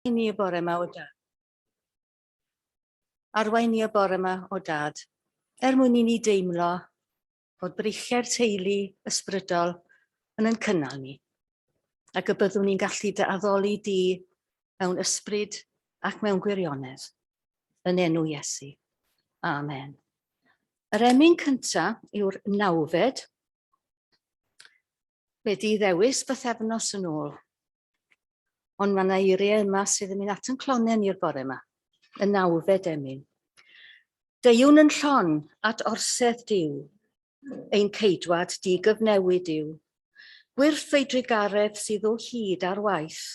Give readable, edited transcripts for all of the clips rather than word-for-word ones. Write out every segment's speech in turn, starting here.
Ni y bore yma o dad. Arwain ni y bore yma o dad, mwyn i ni deimlo bod breichiau'r teulu ysbrydol yn cynnal ni, ac y byddwn ni'n gallu dy addoli di mewn ysbryd ac mewn gwirionedd, yn enw Iesu. Amen. Yr emyn cyntaf yw'r nawfed, wedi ddewis bythefnos yn ôl. Ond mae yna eiriau yma sydd yn mynd at yn clonen i'r bore yma, y nawfed emyn. Deiwn yn llon at orsedd Duw, ein ceidwad di-gyfnewid yw. Gwyrth ei drigaredd sydd o hyd ar waith,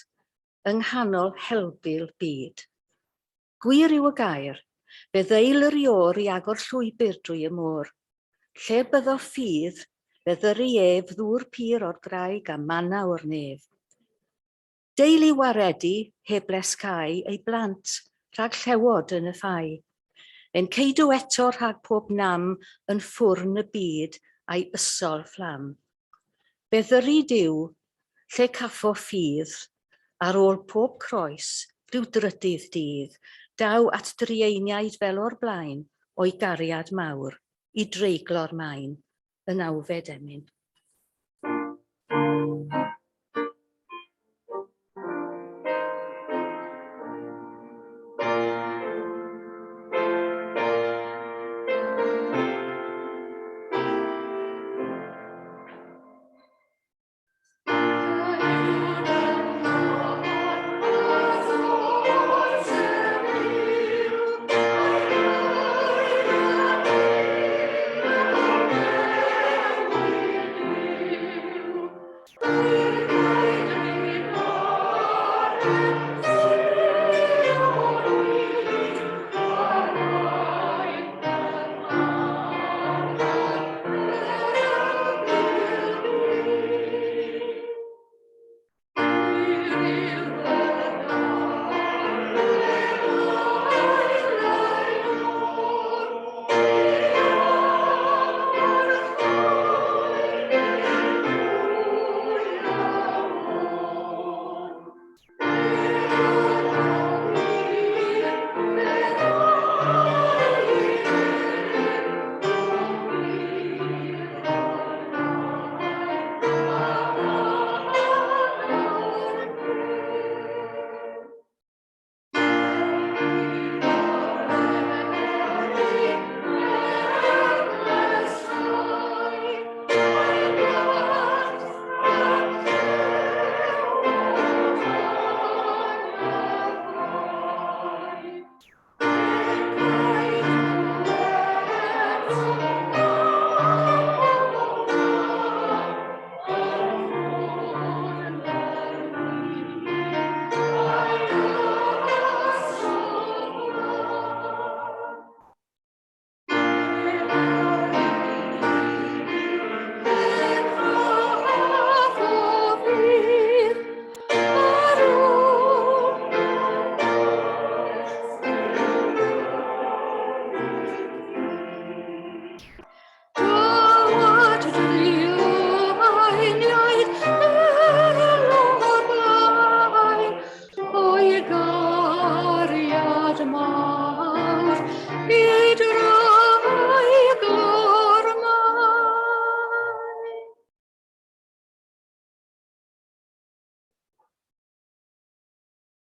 yng nghanol helbyl byd. Gwir yw y gair, fe ddeil yr ior i agor llwybr drwy y môr. Lle byddo ffydd, fe ddyru ef ddŵr pyr o'r graig a manna o'r nef. Deulu waredi heb lescau ei blant rhag llewod yn y ffai. Yn ceidw eto rhag pob nam yn ffwrn y byd a'i ysol fflam. Fe ddyru Duw, lle caffo ffydd, ar ôl pob croes, rhyw drydydd dydd, daw at drieiniaid fel o'r blaen o'i gariad mawr, i dreiglo'r maen, y nawfed emyn.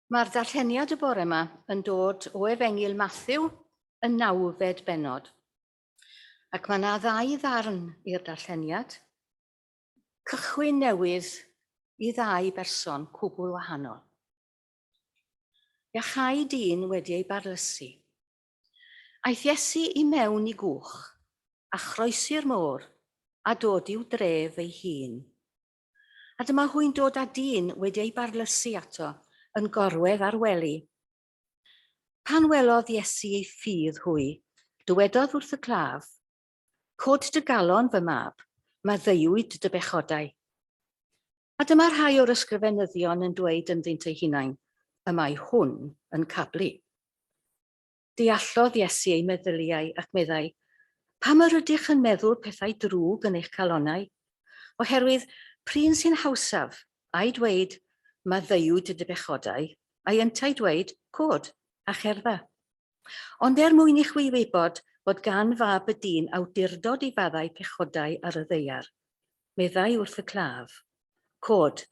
Mae'r darlleniad y bore yma yn dod o Efengyl Mathew, y nawfed bennod. Ac mae yna ddau ddarn i'r darlleniad. Cychwyn newydd i ddau berson cwbl wahanol. Iachau dyn wedi ei barlysu. Aeth Iesu i mewn i gwch, a chroesi'r môr, a dod i'w dref ei hun. A dyma hwy'n dod â dyn wedi ei barlysu ato, yn gorwedd ar wely. Pan welodd Iesu ei ffydd hwy, dywedodd wrth y claf, cod dy galon fy mab, mae ddeiwyd dy bechodau. A dyma rhai o'r ysgrifenyddion yn dweud ynddynt eu hunain, y mae hwn yn cablu. Deallodd Iesu ei meddyliau ac meddai, pam yr ydych yn meddwl pethau drwg yn eich calonnau? Oherwydd, prin sy'n hawsaf, a'i dweud, mae ddeiwyd dy bechodau, a'i yntau dweud cod a cherdda. Ond mwyn I chwi wybod bod gan fab y dyn awdurdod I faddau pechodau ar y ddeiar, meddai wrth y claf, cod,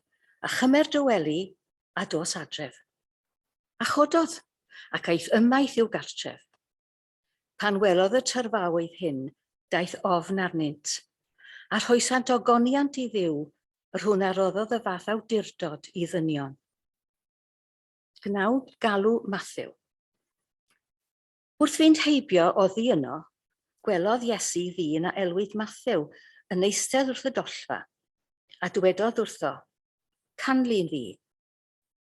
a chymer dy wely a dos adref. A chododd, ac aeth ymaith i'w gartref. Pan welodd y tyrfawydd hyn, daeth ofn arnynt, a rhoesant ogoniant I ddiw, rhwng a roddodd y fath awdurdod I ddynion. Gnaw galw Matthew. Wrth fynd heibio oddi yno, gwelodd Iesu ddyn a elwyd Matthew yn eistedd wrth y dollfa, a dywedodd wrtho, canlun fi,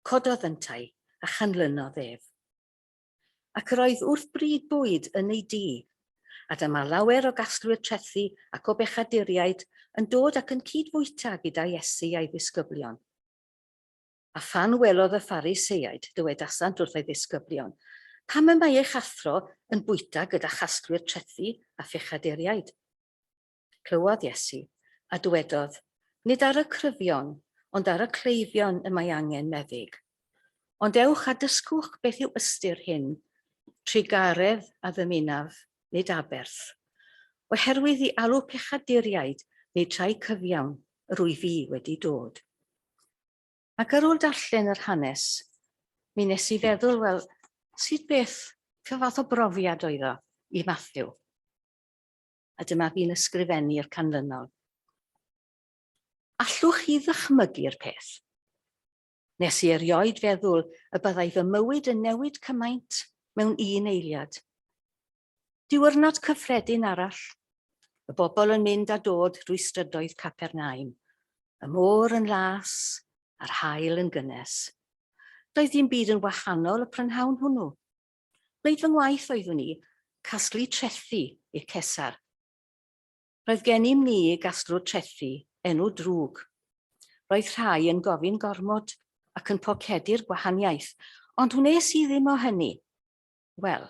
cododd yntai a chanlynodd ef. Ac yr oedd wrth bryd bwyd yn ei dŷ, a dyma lawer o gasglwyr trethu ac o bechaduriaid yn dod ac yn cydfwyta gyda Iesu a'i ddisgyblion. A phan welodd y Phariseiaid dywedasant wrth ei ddisgyblion, pam y mae eich athro yn bwyta gyda chasglwyr trethu a phechaduriaid? Clywodd Iesu a dywedodd, nid ar y cryfion, ond ar y cleifion y mae angen meddyg. Ond ewch a dysgwch beth yw ystyr hyn, trigaredd a ddymunaf, nid aberth, oherwydd I alw pechaduriaid neu trai cyfiawn yr wyf fi wedi dod. Ac ar ôl darllen yr hanes, mi nes I feddwl, wel, sut beth, fath o brofiad oedd o I Matthew. A dyma fi'n ysgrifennu'r canlynol. Allwch chi ddychmygu'r peth? Nes I erioed feddwl y byddai fy mywyd yn newid cymaint mewn un eiliad. Diwrnod cyffredin arall, y bobl yn mynd a dod drwy strydoedd Capernaum, y môr yn las, a'r haul yn gynnes. Doedd dim byd yn wahanol y prynhawn hwnnw. Bleid fy ngwaith oeddwn I, casglu trethu i'r cesar. Roedd genim ni gasglwr trethu, enw drwg. Roedd rhai yn gofyn gormod ac yn pocedu'r gwahaniaeth, ond wnes I ddim o hynny. Wel,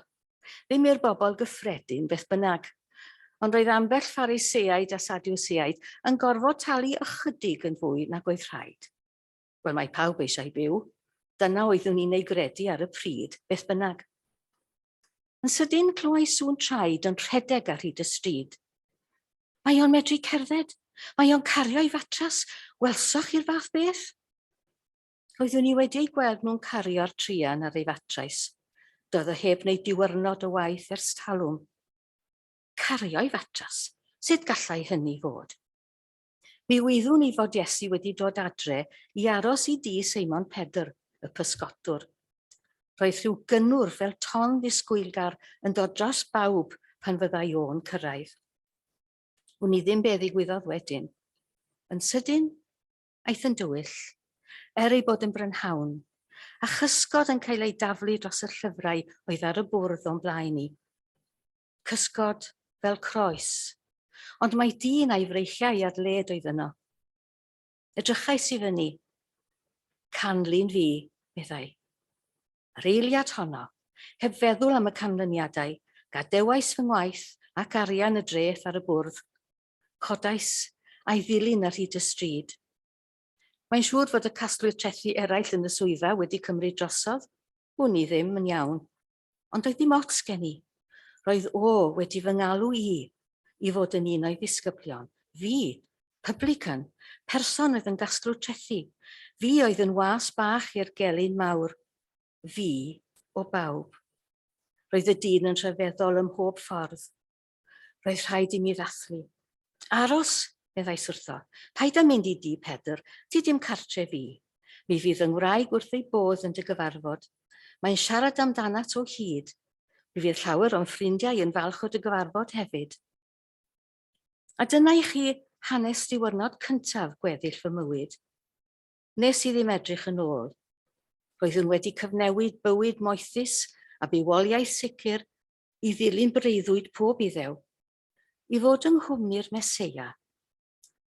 ddim i'r bobl gyffredin beth bynnag, ond roedd ambell Phariseaid a Sadwseaid yn gorfod talu ychydig yn fwy nag oedd rhaid. Wel, mae pawb eisiau byw, dyna oeddwn i'n ei gredu ar y pryd, beth bynnag. Yn sydyn clywai sŵn traed yn rhedeg ar hyd y stryd. Mae o'n medru cerdded, mae o'n cario I fatras, welsoch i'r fath beth? Roeddwn I wedi ei gweld nhw'n cario'r trian ar ei fatrais. Doedd y heb wneud diwrnod o waith ers talwm. Cario'i fatras, sut gallai hynny fod? Mi wyddwn I fod Iesu wedi dod adre I aros I dŷ Seimon Pedr, y pysgotwr. Roedd rhyw gynnwr fel ton ddisgwylgar yn dod dros bawb pan fyddai o'n cyrraedd. Wni ddim be ddigwyddodd wedyn. Yn sydyn, aeth yn dywyll, ei bod yn brynhawn, a chysgod yn cael ei daflu dros y llyfrau oedd ar y bwrdd o'n blaen I. Cysgod fel croes, ond mae dyn a'i freichiau ar led oedd yno. Edrychais I fyny. Canlun fi, meddai. Yr eiliad honno, heb feddwl am y canlyniadau, gadewais fy ngwaith ac arian y dreth ar y bwrdd. Codais a'i ddilyn ar hyd y stryd. Mae'n siŵr fod y casglwyr trethu eraill yn y swyddfa wedi cymryd drosodd. Hwn I ddim yn iawn. Ond oedd dim ots gen I. Roedd wedi fy ngalw I fod yn un o'i ddisgyblion. Fi, publican, person oedd yn gasglwr trethu. Fi oedd yn was bach i'r gelyn mawr. Fi o bawb. Roedd y dyn yn rhyfeddol ym mhob ffordd. Roedd rhaid I mi ddathlu. Aros, meddais wrtho, paid â mynd I dŷ Pedr, ti dim cartre fi. Mi fydd yng ngwraig wrth ei bodd yn dy gyfarfod. Mae'n siarad amdanat o hyd. Mi fydd llawer o'n ffrindiau yn falch o dy gyfarfod hefyd. A dyna I chi hanes diwrnod cyntaf gweddill fy mywyd. Nes I ddim edrych yn ôl. Roeddwn wedi cyfnewid bywyd moethus a bywoliaeth sicr I ddilyn breuddwyd pob iddew. I fod yng nghwmni'r Meseia.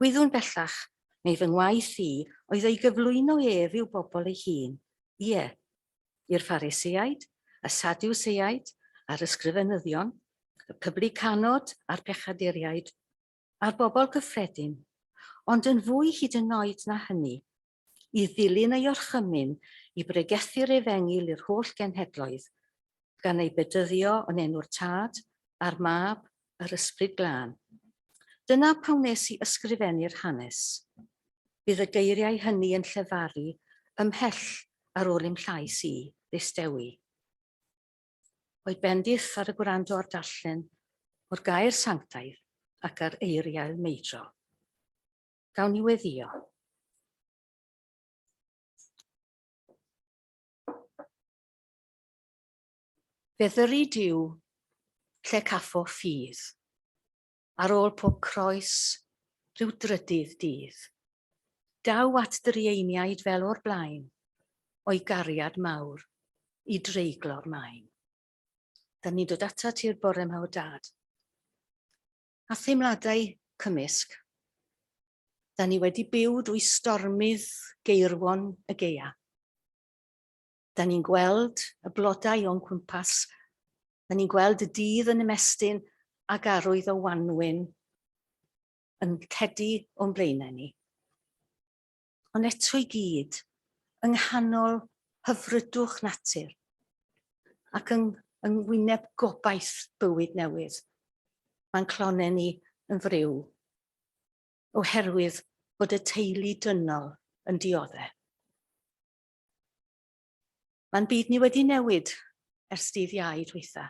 Wyddwn bellach, neu fy ngwaith I oedd ei gyflwyno ef i'w bobl ei hun. Ie, i'r Phariseiaid, y Sadwseaid, a'r ysgrifenyddion, y publicanod a'r pechaduriaid, a'r bobl gyffredin, ond yn fwy hyd yn oed na hynny, I ddilyn ei orchymyn i bregethu'r efengil i'r holl genhedloedd, gan ei bedyddio yn enw'r Tad, a'r Mab, yr Ysbryd Glân. Dyna pam wnes i ysgrifennu'r hanes. Bydd y geiriau hynny yn llefaru ymhell ar ôl i'm llais i ddistewi. O'i bendith ar y gwrando o'r darllen o'r gair sanctaidd ac ar eiriau meidro. Gawn ni weddio. Fe ddyru Duw lle caffo ffydd, ar ôl pob croes rhyw drydydd dydd. Daw at dryeiniaid fel o'r blaen, o'i gariad mawr i dreiglo'r maen. Da ni'n dod ata ti'r bore yma o Dad. A theimladau cymysg. Da ni wedi byw drwy stormydd geirwon y geia. Da ni'n gweld y blodau o'n cwmpas. Da ni'n gweld y dydd yn ymestyn ag arwydd o wanwyn yn cedi o'n blaenau ni. Ond eto i gyd, yng nghanol hyfrydwch natur ac yng ngwyneb gobaith bywyd newydd, mae'n clonau ni yn fryw, oherwydd bod y teulu dynol yn dioddau. Mae'n byd ni wedi newid ers dydd Iau dwytha.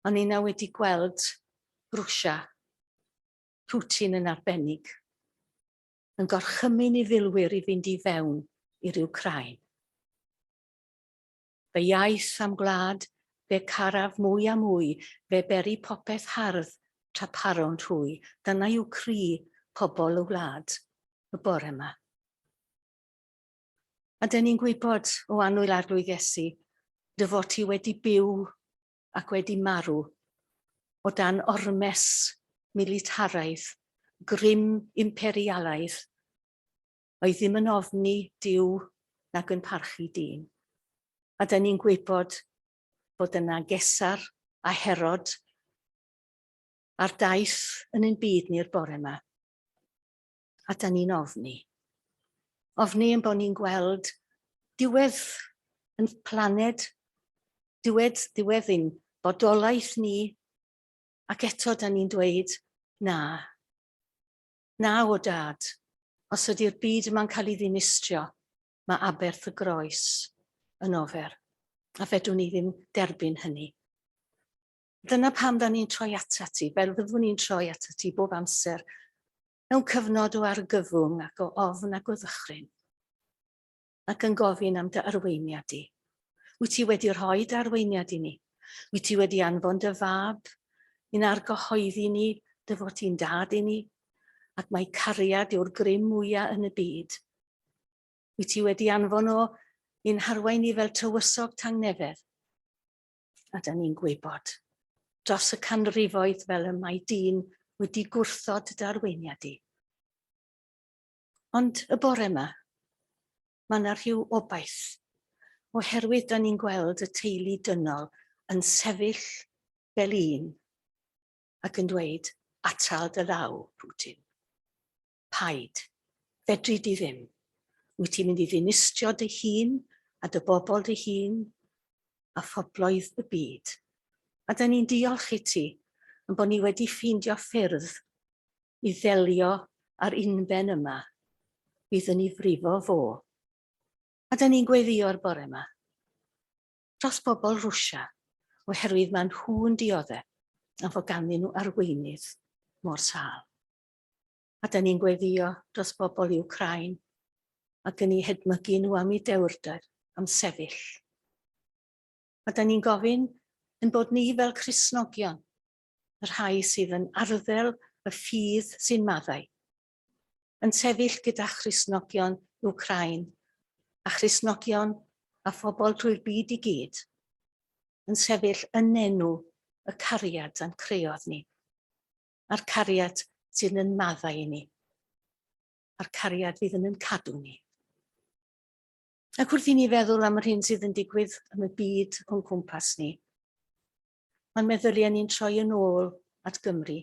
Ond ni na wedi gweld Rwsia, Putin yn arbennig, yn gorchymyn i filwyr i fynd i fewn i'r Wcrain. Fe iaith am gwlad, fe caraf mwy a mwy, fe beri popeth hardd tra paro'n rhwy. Dyna yw cri pobl y wlad y bore yma. A dyn ni'n gwybod o annwyl arglwydd Iesu, dy fod ti wedi byw ac wedi marw o dan ormes militaraidd, grym imperialaidd, oedd ddim yn ofni Duw nag yn parchu dyn. A dyn ni'n gwybod bod yna Gesar a Herod a'r daith yn ein byd ni'r bore yma. A dyn ni'n ofni. Ofni yn bod ni'n gweld diwedd yn planed, diwedd ein bodolaeth ni, ac eto da ni'n dweud, na. Na o Dad, os ydy'r byd yma'n cael ei ddinistrio, mae aberth y groes yn ofer, a fedrwn ni ddim derbyn hynny. Dyna pam da ni'n troi ata ti, fel fyddwn ni'n troi ata ti bob amser, mewn cyfnod o argyfwng ac o ofn ac o ddychryn, ac yn gofyn am dy arweiniad i. Wyt ti wedi rhoi dy arweiniad i ni? Wyt ti wedi anfon dy fab i'n argyhoeddi ni dy fod ti'n dad i ni, ac mae cariad yw'r grym mwyaf yn y byd. Wyt ti wedi anfon o i'n harwain ni fel tywysog tangnefedd? A da ni'n gwybod, dros y canrifoedd fel y mae dyn wedi gwrthod dy arweiniad i. Ond y bore yma, mae yna rhyw obaith, oherwydd da ni'n gweld y teulu dynol yn sefyll fel un ac yn dweud, atal dy law, Putin. Paid, fedri di ddim. Wyt ti'n mynd i ddinistrio dy hun a dy bobl dy hun a phobloedd y byd. A da ni'n diolch i ti yn bod ni wedi ffeindio ffyrdd i ddelio ar unben yma bydd yn ei frifo fo. A da ni'n gweddio'r bore yma dros bobl Rwsia, oherwydd mae nhw'n dioddau am fod ganddyn nhw arweinydd mor sâl. A da ni'n gweddio dros bobl Wcrain ac yn ei hedmygu nhw am ei dewrder, am sefyll. A da ni'n gofyn yn bod ni fel Cristnogion, y rhai sydd yn arddel y ffydd sy'n maddau, yn sefyll gyda Cristnogion Wcrain a Cristnogion a phobl drwy'r byd i gyd, yn sefyll yn enw y cariad a'n creodd ni, a'r cariad sydd yn maddau i ni, a'r cariad fydd yn cadw ni. Ac wrth i ni feddwl am yr hyn sydd yn digwydd yn y byd o'n cwmpas ni, mae'n meddyliau ni'n troi yn ôl at Gymru.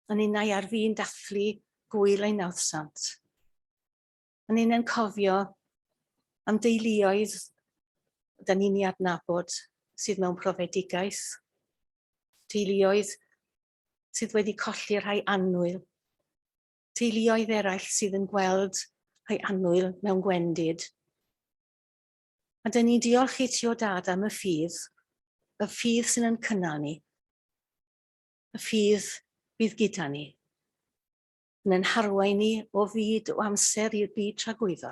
A ni'n ei ar fi'n dathlu gwyl ein nawdsant. A ni'n cofio am deuluoedd da ni'n ei adnabod sydd mewn profedigaeth, deuluoedd sydd wedi colli rhai annwyl, teuluoedd eraill sydd yn gweld rhai annwyl mewn gwendid. A dyn ni'n diolch i ti o Dad am y ffydd sydd yn cynnal ni, y ffydd bydd gyda ni, yn ein harwain ni o fyd o amser i'r byd tragwyddo.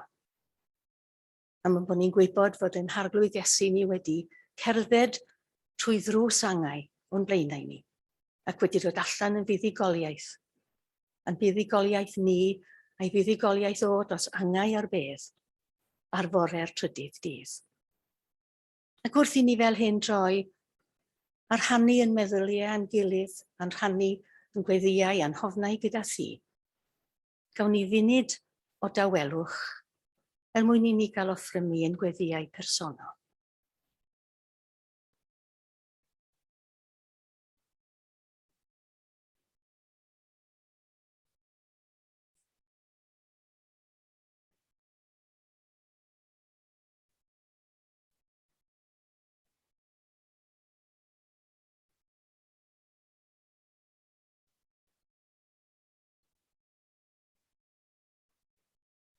Am bod ni'n gwybod fod ein harglwydd Iesu ni wedi cerdded trwy ddrws angau o'n blaenau ni, ac wedi dod allan yn fuddugoliaeth, yn fuddugoliaeth ni a'i fuddugoliaeth o dros angau ar bedd ar fore'r trydydd dydd. Ac wrth i ni fel hyn droi, a rhannu yn meddyliau a'n gilydd, a'n rhannu yn gweddiau a'n hofnau gyda thi, gawn ni funud o dawelwch mwyn i ni gael offrymu yn gweddiau personol.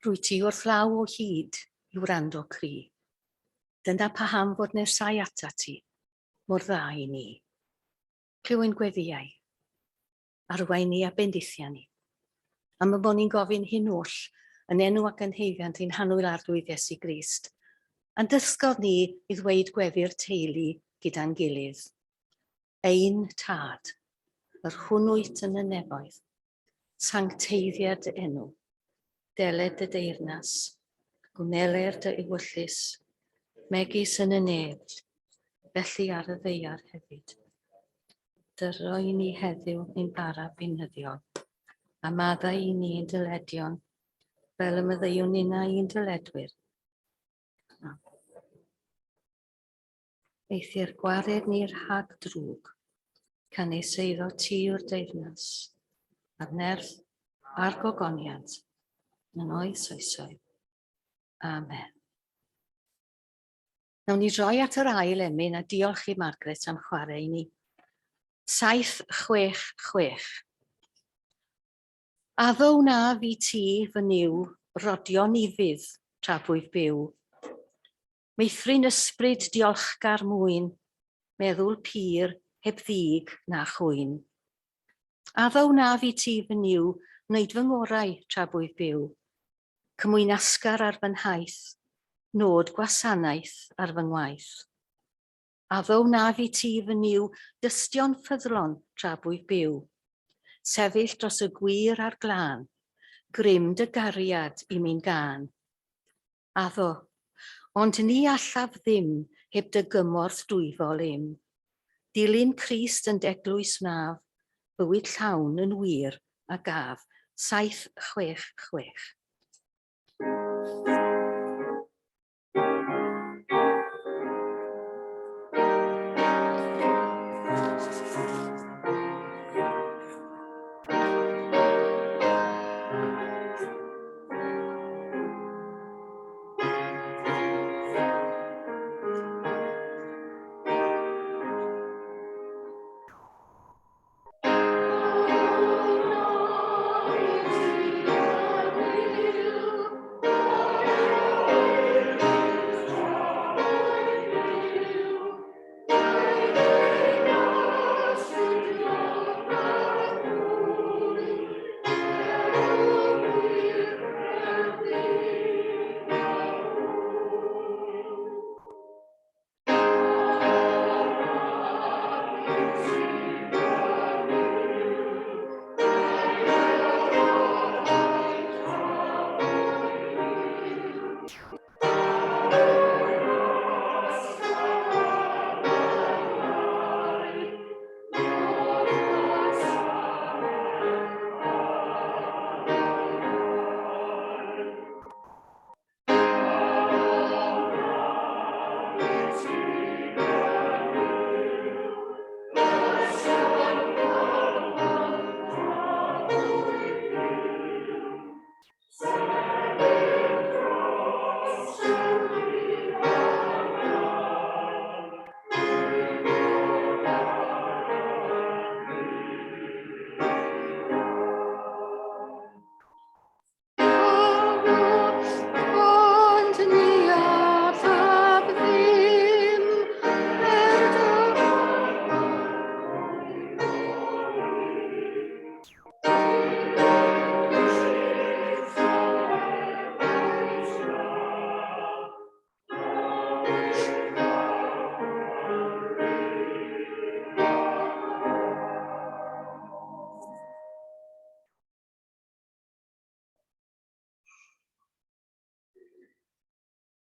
Rwy ti wrth law o hyd i wrando cri. Dyna paham fod nesau ata ti, mor dda i ni. Clywyn gweddiau, arwain ni a bendithia ni. Am y bod ni'n gofyn hyn oll yn enw ac yn heiddiant ein hanwyl arglwydd Iesu Grist, a'n dysgodd ni i ddweud gweddi'r teulu gyda'n gilydd. Ein tad, yr hwnnwyt yn y nefoedd, sancteiddiad dy enw, deled dy deyrnas, gwneler dy ewyllus, megis yn y neb, felly ar y ddeiar hefyd. Dyro i ni heddiw ein bara beunyddiol, a maddau i ni ein dyledion, fel y myddeiwn unna i'n dyledwyr. Eithir gwared ni'r rhag drwg, canis eiddo ti yw'r deyrnas, a'r nerth a'r gogoniant, yn oes oesoedd. Amen. Nawn ni droi at yr ail emyn a diolch i Margaret am chwarae i ni. 766. Addo na fi ti fy niw, rodion i fydd tra bwyf byw. Meithrin ysbryd diolchgar mwyn, meddwl pur heb ddig na chwyn. Addo na fi ti fy niw, wneud fy ngorau tra bwyf byw. Cymwyn asgar ar fy nhaith, nod gwasanaeth ar fy ngwaith. Addo na fi ti fy niw, dystion ffyddlon tra bwyf byw. Sefyll dros y gwir a'r glân, grym dy gariad i mi'n gân. Addo, ond ni allaf ddim heb dy gymorth dwyfol im. Dilyn Crist yn eglwys maf, bywyd llawn yn wir a gaf. 766.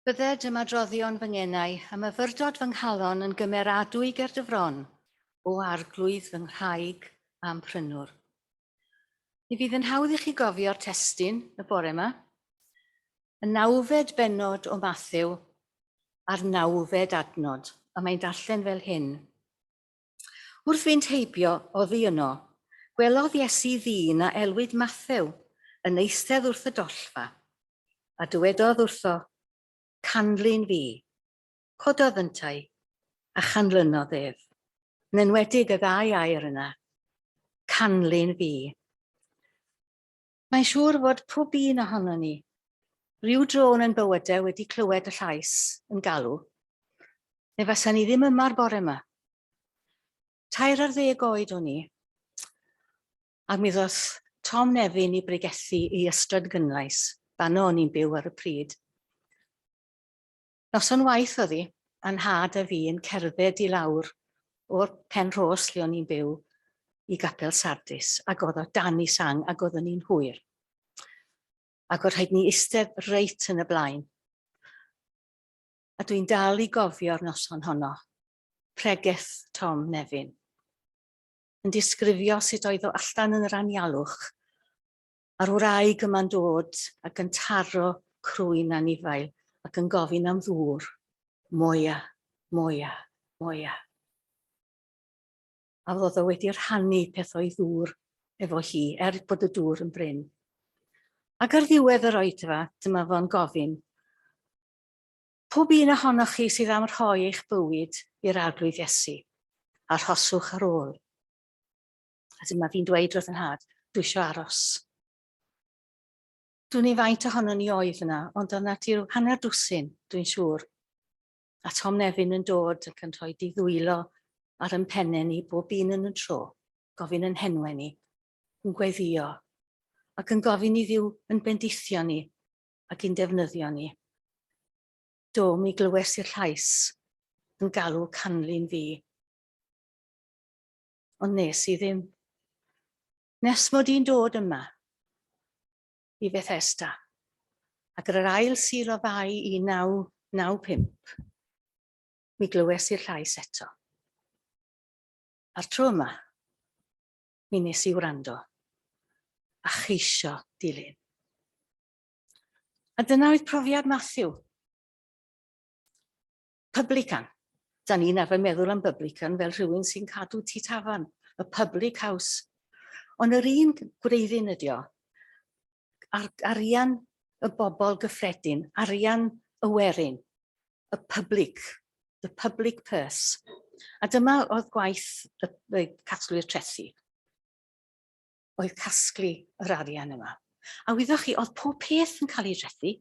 Bydded ymadroddion fy ngenau am yfyrdod fy nghalon yn gymeradwy ger dyfron o arglwydd fy nghaig a'n prynwr. Mi fydd yn hawdd i chi gofio'r testun y bore yma, y 9fed bennod o Mathew a'r 9fed adnod, a mae'n darllen fel hyn. Wrth fynd heibio oddi yno, gwelodd Iesu ddyn a elwyd Mathew yn eistedd wrth y dollfa, a dywedodd wrtho, canlyn fi, cododd yntai, a chanlynodd ef. Yn enwedig y ddau air yna, canlyn fi. Mae'n siŵr fod pob un ohono ni, rhyw dron yn bywydau wedi clywed y llais yn galw, neu fysa ni ddim yma'r bore yma. 10 oed o'n i, a mi ddoth Tom Nefyn i bregethu i ystod gynlais, fanno o'n i'n byw ar y pryd. Noson waith oedd hi, a'n had a fi yn cerdded i lawr o'r pen ros lle o'n i'n byw i Gapel Sardis, ac oedd o dan i sang, ac oedd ni'n hwyr. Ac oedd rhaid ni eistedd reit yn y blaen. A dwi'n dal i gofio'r noson honno, pregeth Tom Nefyn, yn disgrifio sut oedd o allan yn yr anialwch, a'r wraig yma'n dod ac yn taro crwyn anifail ac yn gofyn am ddŵr, mwyaf, mwyaf, mwyaf. A oedd o wedi rhannu pethau ddŵr efo hi, bod y dŵr yn bryn. Ac ar ddiwedd yr oedfa, dyma fo'n gofyn, pob un ohonoch chi sydd am rhoi eich bywyd i'r arglwydd Iesu, arhoswch ar ôl. A dyma fi'n dweud wrth yn had, dwi eisiau aros. Dwi'n ei faint ohono ni oedd yna, ond o'na ti hanner dwsin, dwi'n siŵr. A Tom Nefyn yn dod ac yn rhoi ddwylo ar yn penne ni bob un yn y tro, gofyn yn henwe ni, yn gweddio, ac yn gofyn i Dduw yn bendithio ni ac yn defnyddio ni. Do, mi glywes i'r llais yn galw canlyn fi. Ond nes i ddim. Nes mod i'n dod yma i Bethesda, ac yr ail sil o fai i 995, mi glywes i'r llais eto. A'r tro yma, mi nes i wrando, a cheisio dilyn. A dyna oedd profiad Mathew. Publican. Da ni'n arfer meddwl am publican fel rhywun sy'n cadw tŷ tafarn, y public house. Ond yr un gwreiddyn ydi o, arian y bobl gyffredin, arian y werin, the public purse. A dyma oedd gwaith y casglu'r trethu. Oedd casglu yr arian yma. A wyddwch chi, oedd pob peth yn cael ei drethu.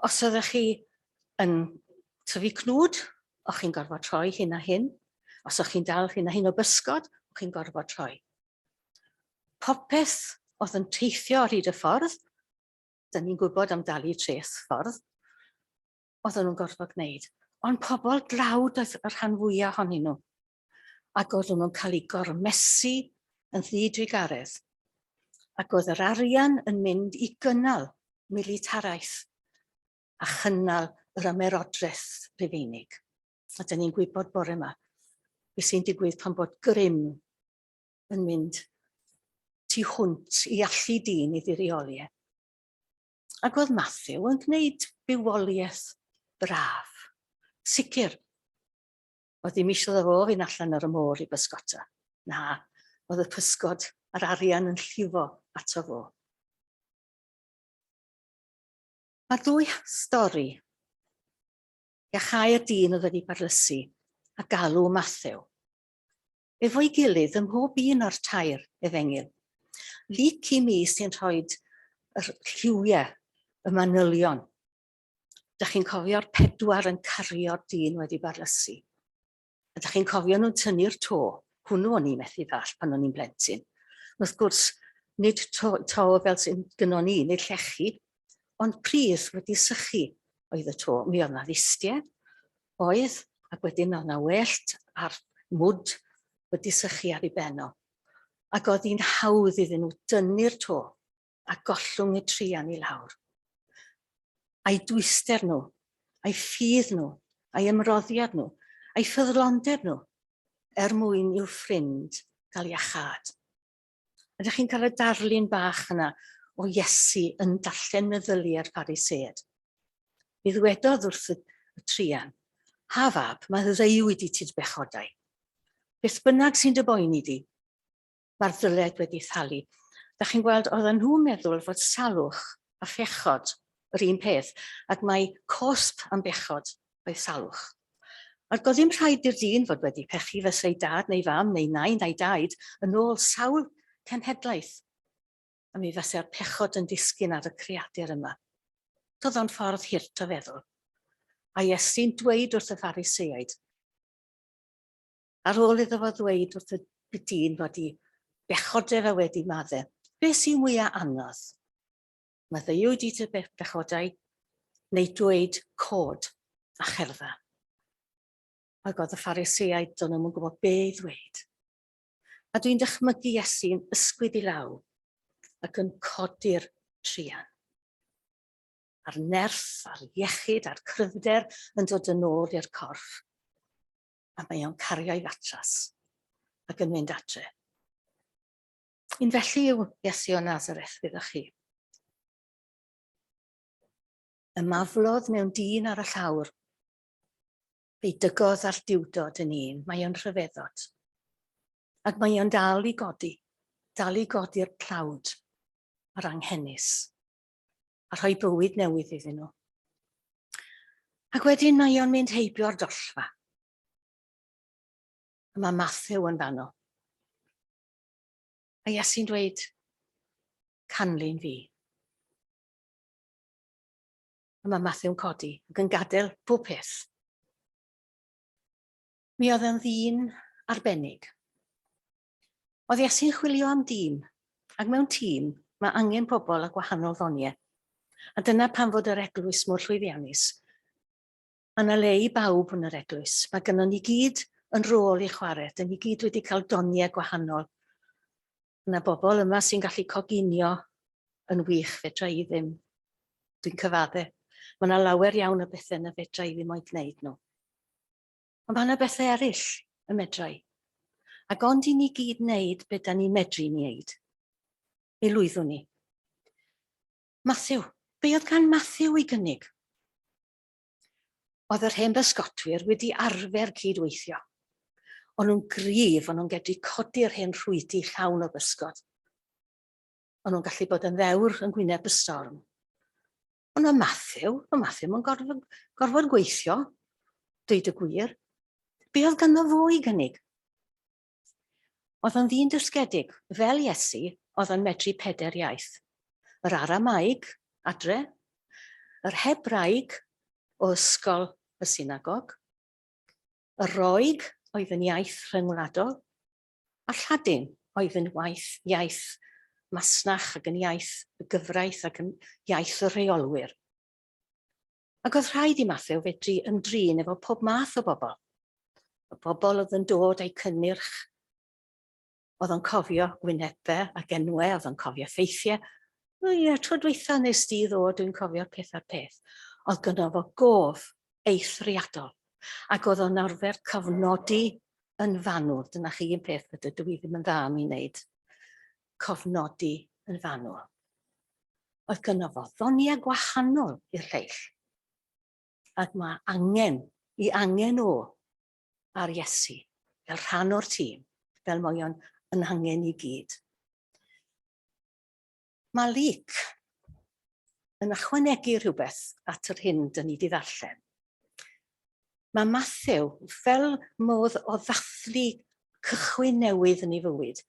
Os oeddech chi yn tyfu cnwd, o'ch chi'n gorfod troi hyn a hyn. Os o'ch chi'n dal hyn a hyn o bysgod, o'ch chi'n gorfod troi. Popeth oedd yn teithio ar hyd y ffordd, dyn ni'n gwybod am dalu treth ffordd, oedden nhw'n gorfod gwneud. Ond pobl dlawd oedd y rhan fwyaf ohonyn nhw. Ac oedden nhw'n cael ei gormesu yn ddidrigaredd. Ac oedd yr arian yn mynd i gynnal militaraeth a chynnal yr ymerodraeth Rufeinig. A dyn ni'n gwybod bore yma beth sy'n digwydd pan bod grym yn mynd tu hwnt i allu dyn i ddirioliau. Ac oedd Mathew yn gwneud bywoliaeth braf. Sicr, oedd ddim eisiau fo fynd allan ar y môr i bysgota. Na, oedd y pysgod a'r arian yn llifo ato fo. Mae dwy stori iachau'r dyn oedd wedi barlysu a galw Mathew. Efo'i gilydd ym mhob un o'r tair efengil. Lic i mi sy'n rhoi yr lliwiau, y manylion. Dych chi'n cofio'r 4 yn cario'r dyn wedi barlysu. A dych chi'n cofio nhw'n tynnu'r to. Hwnnw o'n i'n methu ddall pan o'n i'n blentyn. Wrth gwrs, nid to fel sy'n gynnon ni, nid llechi, ond pridd wedi sychu oedd y to. Mi oedd na ddistiau, oedd, ac wedyn oedd na wellt a'r mwd wedi sychu ar ei beno. Ac oedd hi'n hawdd iddyn nhw dynnu'r to a gollwng y trian i lawr. A'i dwyster nhw, a'i ffydd nhw, a'i ymroddiad nhw, a'i ffyddlondeb nhw, mwyn i'w ffrind gael ei achad. Ydych chi'n cael y darlun bach yna o Iesu yn darllen meddyliau'r Pharisëd. Mi ddwedodd wrth y trian, ha fab, mae ddeuw wedi ti bechodau. Beth bynnag sy'n dy boeni di, mae'r ddyled wedi thalu. Da chi'n gweld, oedden nhw'n meddwl fod salwch a phechod yr un peth, ac mae cosb am bechod oedd salwch. Ac oedd ddim rhaid i'r dyn fod wedi pechu fysau dad neu fam neu nain neu daid yn ôl sawl cenhedlaeth. A mi fysa'r pechod yn disgyn ar y creadur yma. Doedd o'n ffordd hirt o feddwl. A Iesu'n dweud wrth y Pharisëaid, ar ôl iddo fo ddweud wrth y dyn fod i bechodau fe wedi maddau, beth sy'n mwyaf anodd? Mae ddeuw di ty bechodau neu dweud cod a cherfa. Ac oedd y Pharisëaid do'n nhw'n gwybod be i ddweud. A dwi'n dychmygu Iesu'n ysgwyd i law ac yn codi'r trian. A'r nerth, a'r iechyd, a'r cryfder yn dod yn ôl i'r corff. A mae o'n cario'i fatras ac yn mynd adre. Un felly yw Iesu o Nazareth gyda chi. Y maflodd mewn dyn ar y llawr. Fe'i dygodd ar diwdod yn un, mae o'n rhyfeddod. Ac mae o'n dal i godi'r tlawd a'r anghennus, a rhoi bywyd newydd iddyn nhw. Ac wedyn mae o'n mynd heibio'r dollfa. A mae Mathew yn fanno. A Iesu'n dweud, canlyn fi. A mae Mathew'n codi ac yn gadael pob peth. Mi oedd yn ddyn arbennig. Oedd Iesu'n chwilio am dîm, ac mewn tîm mae angen pobl a gwahanol ddoniau. A dyna pam fod yr eglwys mor llwyddiannus. Yna le i bawb yn yr eglwys. Mae gynnon ni gyd yn rôl i chwarae. Dyn ni gyd wedi cael doniau gwahanol. Yna bobl yma sy'n gallu coginio yn wych fedra i ddim. Dwi'n cyfadde. Mae yna lawer iawn o bethau yna fedra i ddim o'i gwneud nhw. Ond mae yna bethau eraill y medrai. Ac ond i ni gyd wneud beth da ni'n medru wneud. Ei lwyddwn ni. Mathew. Be oedd gan Mathew i gynnig? Oedd yr hen bysgotwyr wedi arfer cydweithio. O'n nhw'n gryf, o'n nhw'n gallu codi'r hen rhwydi llawn o bysgod. O'n nhw'n gallu bod yn ddewr yn gwyneb y storm. Ond y Mathew yn gorfod gweithio, dweud y gwir. Be oedd ganddo fo i gynnig? Oedd o'n ddyn dysgedig, fel Iesu, oedd o'n medru 4 iaith. Yr Aramaig, adre, yr Hebraig o ysgol y synagog, y Roeg oedd yn iaith rhyngwladol, a Lladin oedd yn iaith masnach ac yn iaith y gyfraith ac yn iaith y rheolwyr. Ac oedd rhaid i Mathew fedru ymdrin efo pob math o bobl. Y bobl oedd yn dod a'u cynnyrch, oedd yn cofio gwynebau ac enwau, oedd yn cofio ffeithiau. Tro dweitha nes di ddod, dwi'n cofio'r peth ar peth. Oedd gynno fo gof eithriadol. Ac oedd o'n arfer cofnodi yn fanwl. Dyna chi un peth fydda dwi ddim yn dda am i wneud. Cofnodi yn fanwl. Oedd gynno fo ddoniau gwahanol i'r lleill. Ac mae angen o ar Iesu, fel rhan o'r tîm, fel mae o'n yn angen i gyd. Mae Luc yn ychwanegu rhywbeth at yr hyn dyn ni wedi ddarllen. Mae Mathew, fel modd o ddathlu cychwyn newydd yn ei fywyd,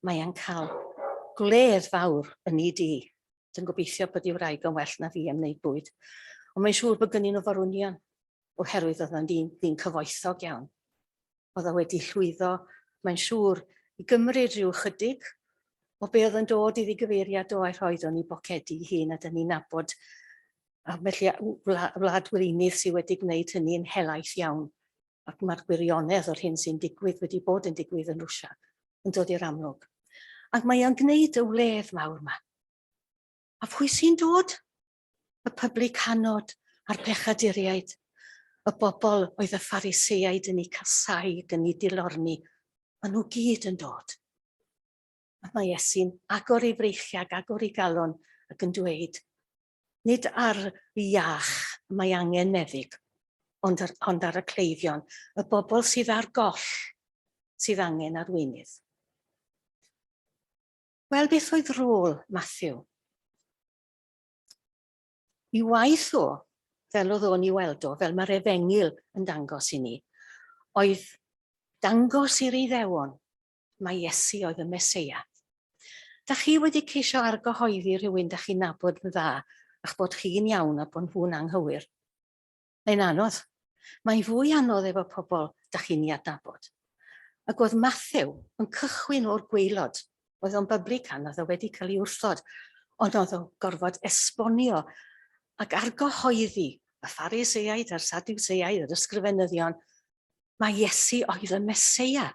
mae e'n cael gwledd fawr yn ei di. Dwi'n gobeithio bod i'w wraig yn well na fi am wneud bwyd. Ond mae'n siŵr bod gynnyn nhw farwnion, oherwydd oedd yn ddyn cyfoethog iawn. Oedd o wedi llwyddo, mae'n siŵr, i gymryd rhyw chydig o be oedd yn dod iddi gyfeiriad o a'i rhoed o'n i bocedi hun, a dyn ni'n nabod wlad Weriniaeth sydd wedi gwneud hynny'n helaeth iawn. Ac mae'r gwirionedd o'r hyn sy'n digwydd wedi bod yn digwydd yn Rwsia yn dod i'r amlwg. Ac mae o'n gwneud y wledd mawr yma. A pwy sy'n dod? y publicanod a'r pechaduriaid, y bobl oedd y Phariseaid yn eu casau, yn eu dilorni, maen nhw gyd yn dod. A mae Iesu'n agor ei freichiag, agor ei galon, ac yn dweud, nid ar iach mae angen meddyg, ond ar y cleifion, y bobl sydd ar goll, sydd angen arweinydd. Wel, beth oedd rôl Matthew? I waith o, fel oedd o'n i weld o, fel mae'r Efengil yn dangos i ni, oedd dangos i'r Iddewon, mae Iesu oedd y Meseia. Da chi wedi ceisio argyhoeddi rhywun da chi'n nabod yn dda, a'ch bod chi'n iawn a bod nhw'n anghywir. Mae'n anodd. Mae'n fwy anodd efo pobl da chi'n ei adnabod. Ac oedd Matthew yn cychwyn o'r gwaelod. Oedd o'n publican, oedd o wedi cael ei wrthod, ond oedd o'n gorfod esbonio ac argyhoeddi y Phariseaid a'r Sadduseaid, yr ysgrifenyddion, mae Iesu oedd y Meseia.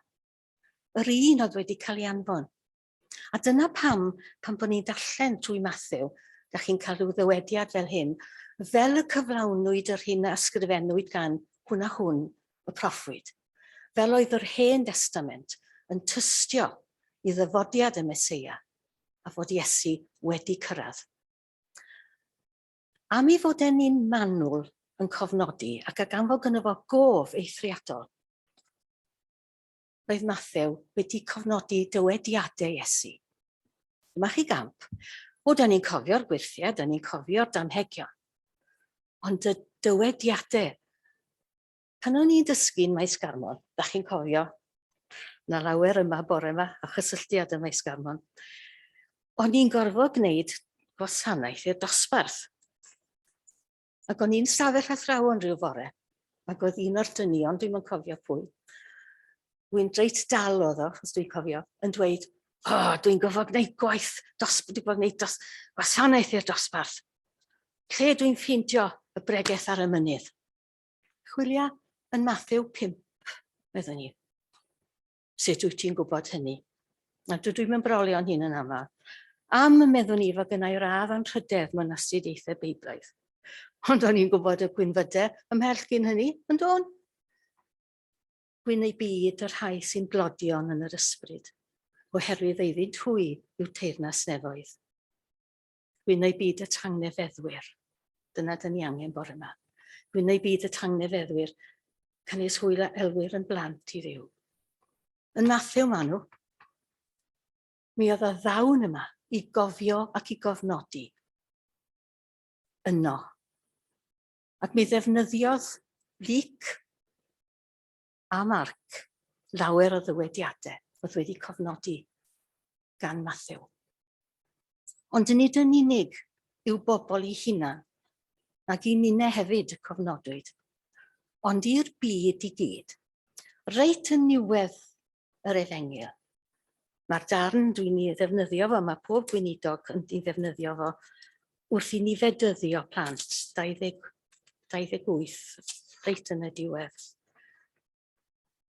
Yr un oedd wedi cael ei anfon. A dyna pan bod ni'n darllen trwy Matthew, da chi'n cael rhyw ddywediad fel hyn, fel y cyflawnwyd yr hyn a ysgrifennwyd gan hwn a hwn, y proffwyd. Fel oedd yr Hen Testament yn tystio i ddyfodiad y Meseia, a fod Iesu wedi cyrraedd. Am ei fod e'n manwl yn cofnodi ac ag am fod gynno fo gof eithriadol, roedd Matthew wedi cofnodi dywediadau Iesu. Dyma chi gamp. Da ni'n cofio'r gwirthiau, da ni'n cofio'r damhegion. Ond y dywediadau, pan o'n i'n dysgu'n Maes Garmon, da chi'n cofio, na lawer yma bore yma, a chysylltiad y Maes Garmon, o'n i'n gorfod gwneud gwasanaeth i'r dosbarth. Ac o'n i'n stafell athrawon rhyw bore, ac oedd un o'r dynion, dwi'n yn cofio pwy, dwi'n reit dal oedd o, os dwi'n cofio, yn dweud, dwi'n gofod gwneud gwaith, dwi'n gofod gwneud gwasanaeth i'r dosbarth. Lle dwi'n ffeindio y bregaeth ar y mynydd? Chwilia yn Matthew 5, meddwn ni. Sut wyt ti'n gwybod hynny? A dwi'n brolio'n hun yn aml. Am meddwn ni fod gynnau radd anrhydedd mewn astudiaethau Beiblaidd. Ond o'n i'n gwybod y gwynfydau ymhell gyn hynny, yn dod. Gwyn ei byd yr rhai sy'n glodion yn yr ysbryd, oherwydd ei ddyn hwy yw teyrnas nefoedd. Gwyn ei byd y tangnefeddwyr. Dyna dyn ni angen bore yma. Gwyn ei byd y tangnefeddwyr, cynnes hwyl a elwyr yn blant i ddiw. Yn Matthew ma nhw, mi oedd y ddawn yma i gofio ac i gofnodi yno. Ac mi ddefnyddiodd Luc a Marc lawer o ddywediadau oedd wedi cofnodi gan Matthew. Ond nid yn unig yw bobl ei hunan, ac i ninnau hefyd cofnodwyd, ond i'r byd i gyd. Reit yn niwedd yr Efengil. Mae'r darn dwi'n ei ddefnyddio fo, mae pob gweinidog yn ei ddefnyddio fo wrth i ni fedyddio plant 28, reit yn y diwedd.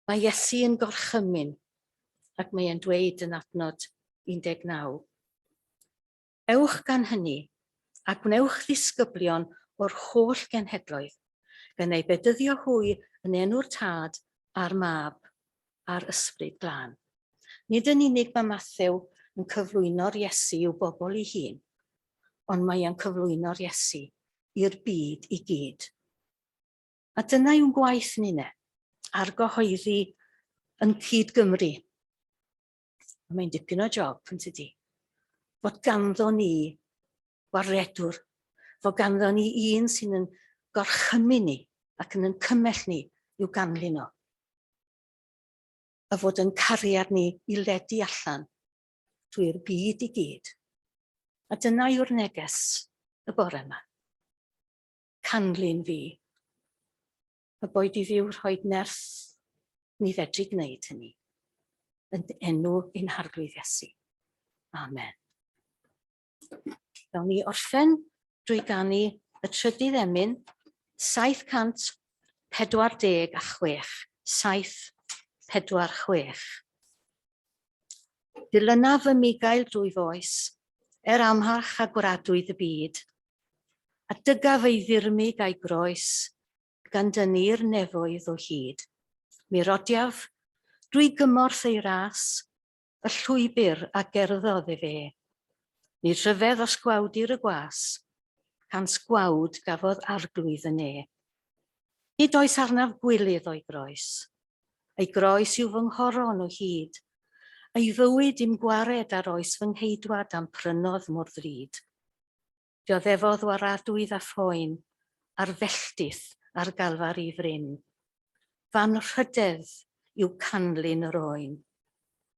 Mae Iesu yn gorchymyn, ac mae e'n dweud yn adnod 19. Ewch gan hynny, a gwnewch ddisgyblion o'r holl genhedloedd, gan ei bedyddio hwy yn enw'r Tad a'r Mab a'r Ysbryd Glân. Nid yn unig mae Matthew yn cyflwyno'r Iesu i'w bobl ei hun, ond mae e'n cyflwyno'r Iesu i'r byd i gyd. A dyna yw'n gwaith ni ne, argyhoeddi yn cyd Gymru. Mae'n dipyn o job, yn tydi. Fod ganddo ni waredwr, fod ganddo ni un sy'n yn gorchymyn ni ac yn cymell ni i'w ganlyn o. A fod yn cariad ni i ledu allan drwy'r byd i gyd. A dyna yw'r neges y bore yma. Canlyn fi. A boed i ddiw rhoi nerth ni fedru gwneud hynny. Yn enw ein harglwydd Iesu. Amen. Gawn ni orffen drwy ganu y trydydd emyn 746. 746. Dilynaf y migael drwy foes, amharch a gwaradwyd y byd. a dygaf ei ddirmig a'i groes, gan dynnu'r nefoedd o hyd. Mi rodiaf, drwy gymorth ei ras, y llwybr a gerddodd e fe. Ni rhyfedd os gwawdir y gwas, can sgwawd gafodd arglwydd yn e. Nid oes arnaf gwylydd o'i groes. Ei groes yw fy nghoron o hyd. Ei fywyd i'm gwared ar oes fy ngheidwad am prynodd mor ddrud. Dioddefodd waradwydd a phoen, a'r felltith ar galfar i fryn. Fan rhydedd yw canlyn yr oen.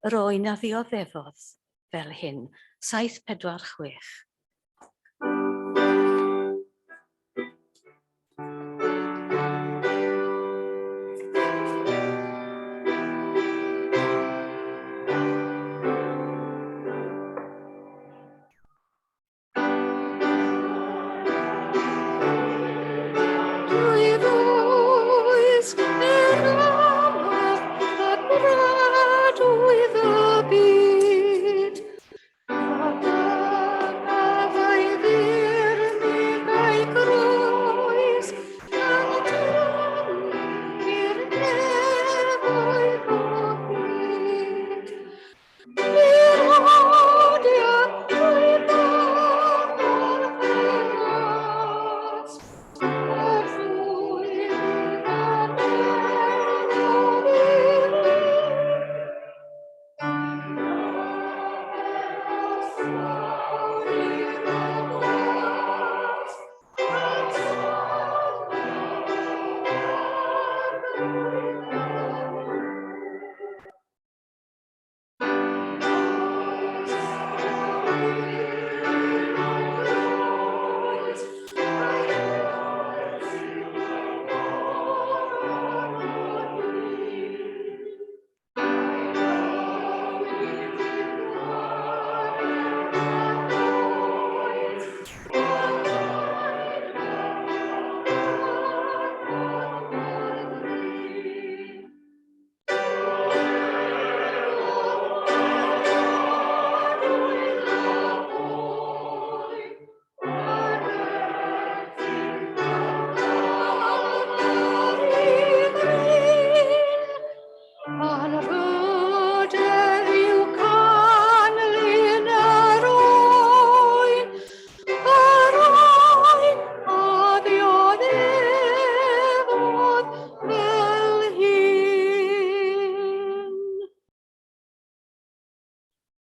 Yr oen a ddioddefodd fel hyn, 746.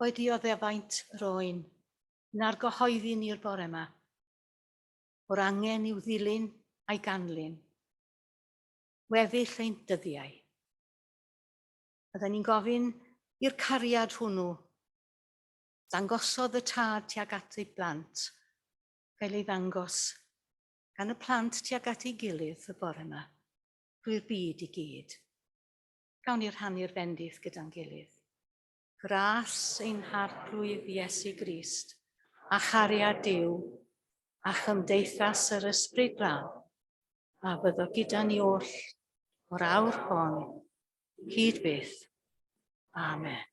Oed dioddefaint yr oen, na'r gyhoeddi ni'r bore yma, o'r angen i'w ddilyn a'i ganlyn, weddill ein dyddiau. Byddwn ni'n gofyn i'r cariad hwnnw, dangosodd y tad tuag at ei blant, gael ei ddangos gan y plant tuag at ei gilydd y bore yma, drwy'r byd i gyd. Gawn ni'r rhannu'r bendith gyda'n gilydd. Gras ein harglwydd Iesu Grist, a chariad Duw, a chymdeithas yr Ysbryd Glân, a fyddo gyda ni oll o'r awr hon, hyd byth. Amen.